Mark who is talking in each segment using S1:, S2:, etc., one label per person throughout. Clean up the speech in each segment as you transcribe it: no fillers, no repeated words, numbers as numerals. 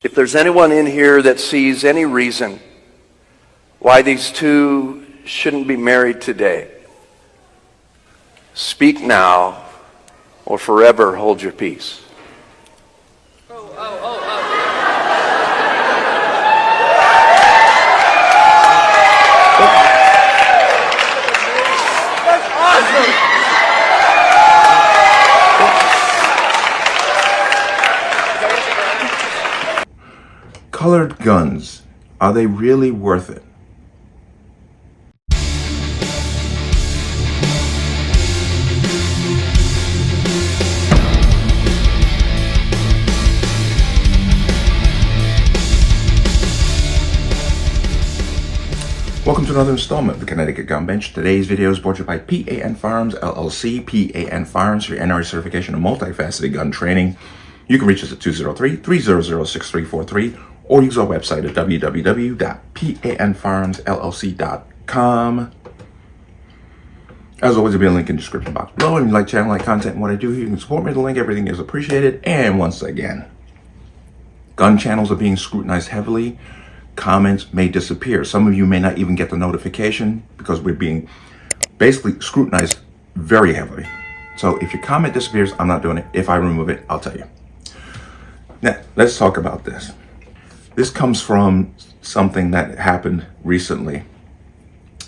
S1: If there's anyone in here that sees any reason why these two shouldn't be married today, speak now or forever hold your peace.
S2: Colored guns, are they really worth it? Welcome to another installment of the Connecticut Gun Bench. Today's video is brought to you by P.A.N. Firearms, LLC. P.A.N. Firearms for your NRA certification and multifaceted gun training. You can reach us at 203-300-6343 or use our website at www.panfirearmsllc.com. As always, there'll be a link in the description box below. If you like channel, like content, and what I do here, you can support me. The link, everything is appreciated. And once again, gun channels are being scrutinized heavily. Comments may disappear. Some of you may not even get the notification because we're being basically scrutinized very heavily. So if your comment disappears, I'm not doing it. If I remove it, I'll tell you. Now, let's talk about this. This comes from something that happened recently.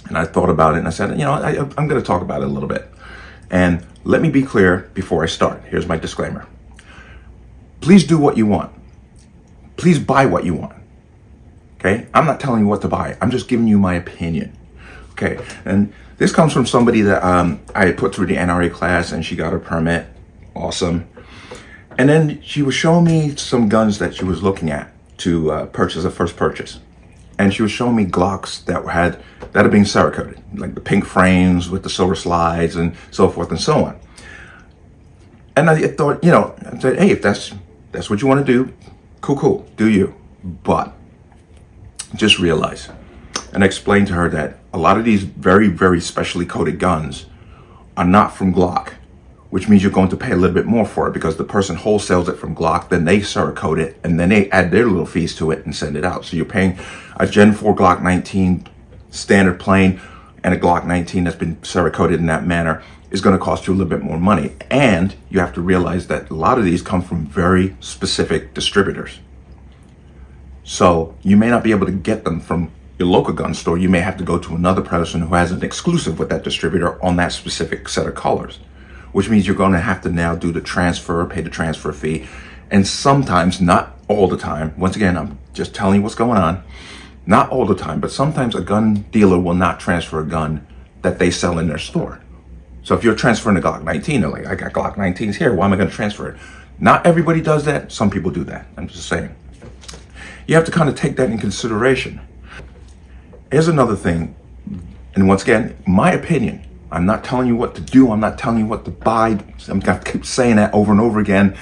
S2: And I thought about it and I said, you know, I'm going to talk about it a little bit. And let me be clear before I start. Here's my disclaimer. Please do what you want. Please buy what you want. Okay? I'm not telling you what to buy. I'm just giving you my opinion. Okay? And this comes from somebody that I put through the NRA class and she got her permit. Awesome. And then she was showing me some guns that she was looking at to purchase a first purchase. And she was showing me Glocks that had been Cerakoted, like the pink frames with the silver slides and so forth and so on. And I thought, you know, I said, hey, if that's what you want to do, cool, do you. But just realize, and I explained to her that a lot of these very, very specially coated guns are not from Glock, which means you're going to pay a little bit more for it because the person wholesales it from Glock, then they Cerakote it, and then they add their little fees to it and send it out. So you're paying a Gen 4 Glock 19 standard plain and a Glock 19 that's been Cerakoted in that manner is going to cost you a little bit more money. And you have to realize that a lot of these come from very specific distributors. So you may not be able to get them from your local gun store. You may have to go to another person who has an exclusive with that distributor on that specific set of colors, which means you're going to have to now do the transfer, pay the transfer fee. And sometimes, not all the time, once again, I'm just telling you what's going on, not all the time, but sometimes a gun dealer will not transfer a gun that they sell in their store. So if you're transferring a Glock 19, they're like, I got Glock 19s here, why am I going to transfer it? Not everybody does that. Some people do that. I'm just saying. You have to kind of take that in consideration. Here's another thing, and once again, my opinion. I'm not telling you what to do. I'm not telling you what to buy. I'm going to keep saying that over and over again.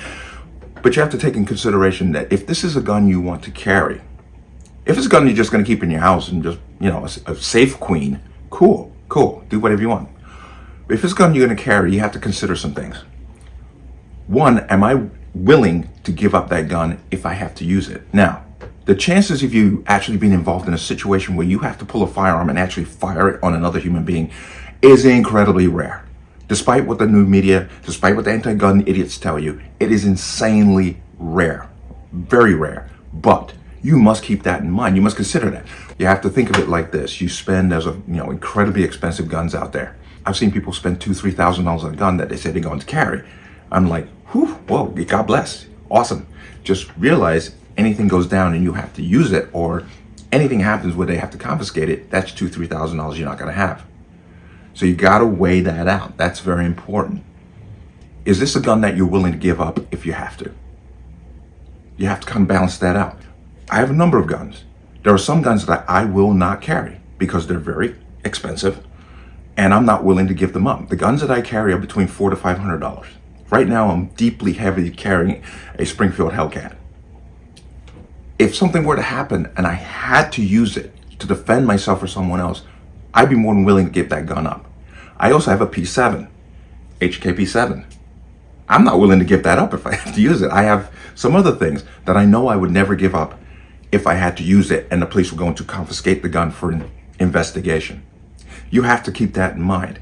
S2: But you have to take in consideration that if this is a gun you want to carry, if it's a gun you're just going to keep in your house and just, you know, a safe queen, cool, do whatever you want. But if it's a gun you're going to carry, you have to consider some things. One, am I willing to give up that gun if I have to use it? Now, the chances of you actually being involved in a situation where you have to pull a firearm and actually fire it on another human being is incredibly rare. Despite what the new media, despite what the anti-gun idiots tell you, it is insanely rare, very rare. But you must keep that in mind. You must consider that. You have to think of it like this. You spend, there's incredibly expensive guns out there. I've seen people spend $2,000, $3,000 on a gun that they say they're going to carry. I'm like, whoa, God bless, awesome. Just realize anything goes down and you have to use it, or anything happens where they have to confiscate it, that's $2,000, $3,000 you're not going to have. So you got to weigh that out. That's very important. Is this a gun that you're willing to give up if you have to? You have to kind of balance that out. I have a number of guns. There are some guns that I will not carry because they're very expensive and I'm not willing to give them up. The guns that I carry are between $400 to $500. Right now, I'm deeply heavily carrying a Springfield Hellcat. If something were to happen and I had to use it to defend myself or someone else, I'd be more than willing to give that gun up. I also have a P7, HKP7. I'm not willing to give that up if I have to use it. I have some other things that I know I would never give up if I had to use it and the police were going to confiscate the gun for an investigation. You have to keep that in mind.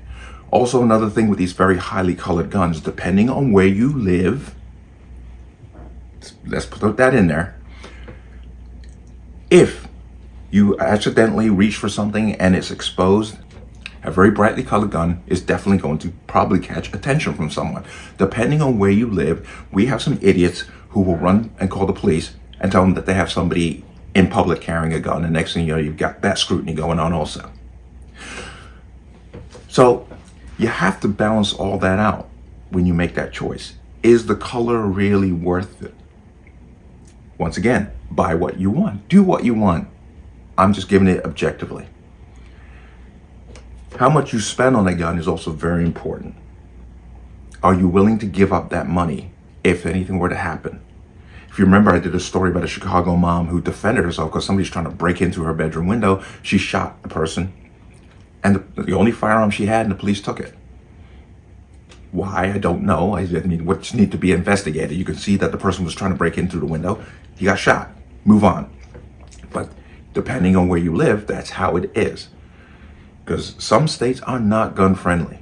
S2: Also, another thing with these very highly colored guns, depending on where you live, let's put that in there. If you accidentally reach for something and it's exposed, a very brightly colored gun is definitely going to probably catch attention from someone. Depending on where you live, we have some idiots who will run and call the police and tell them that they have somebody in public carrying a gun. And next thing you know, you've got that scrutiny going on also. So you have to balance all that out when you make that choice. Is the color really worth it? Once again, buy what you want. Do what you want. I'm just giving it objectively. How much you spend on a gun is also very important. Are you willing to give up that money if anything were to happen? If you remember, I did a story about a Chicago mom who defended herself because somebody's trying to break into her bedroom window. She shot the person, and the only firearm she had, and the police took it. Why? I don't know. I mean, what needs to be investigated. You can see that the person was trying to break in through the window. He got shot. Move on. But depending on where you live, that's how it is. Because some states are not gun friendly.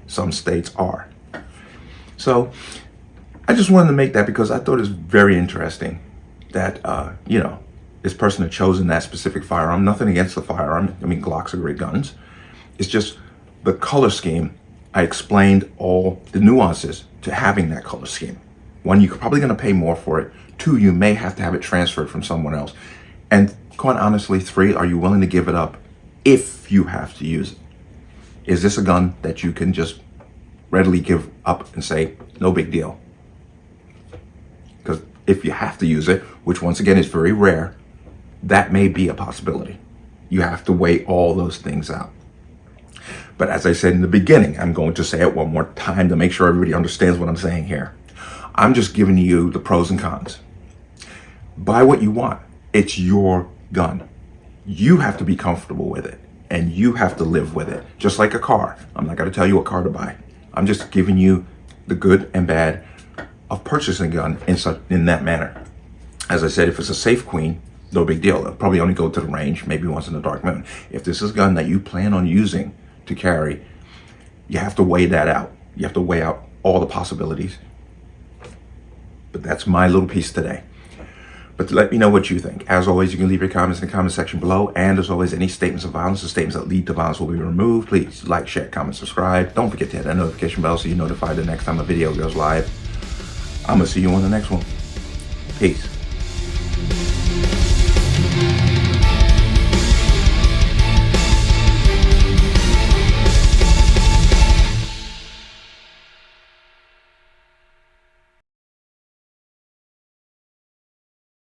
S2: Some states are. So I just wanted to make that because I thought it was very interesting that, this person had chosen that specific firearm. Nothing against the firearm. I mean, Glocks are great guns. It's just the color scheme. I explained all the nuances to having that color scheme. One, you're probably going to pay more for it. Two, you may have to have it transferred from someone else. And quite honestly, three, are you willing to give it up if you have to use it? Is this a gun that you can just readily give up and say, no big deal? Because if you have to use it, which once again is very rare, that may be a possibility. You have to weigh all those things out. But as I said in the beginning, I'm going to say it one more time to make sure everybody understands what I'm saying here. I'm just giving you the pros and cons. Buy what you want. It's your gun. You have to be comfortable with it, and you have to live with it, just like a car. I'm not going to tell you what car to buy. I'm just giving you the good and bad of purchasing a gun in that manner. As I said, if it's a safe queen, no big deal. It'll probably only go to the range, maybe once in a dark moon. If this is a gun that you plan on using to carry, you have to weigh that out. You have to weigh out all the possibilities. But that's my little piece today. But let me know what you think. As always, you can leave your comments in the comment section below. And as always, any statements of violence or statements that lead to violence will be removed. Please like, share, comment, subscribe. Don't forget to hit that notification bell so you're notified the next time a video goes live. I'm going to see you on the next one. Peace.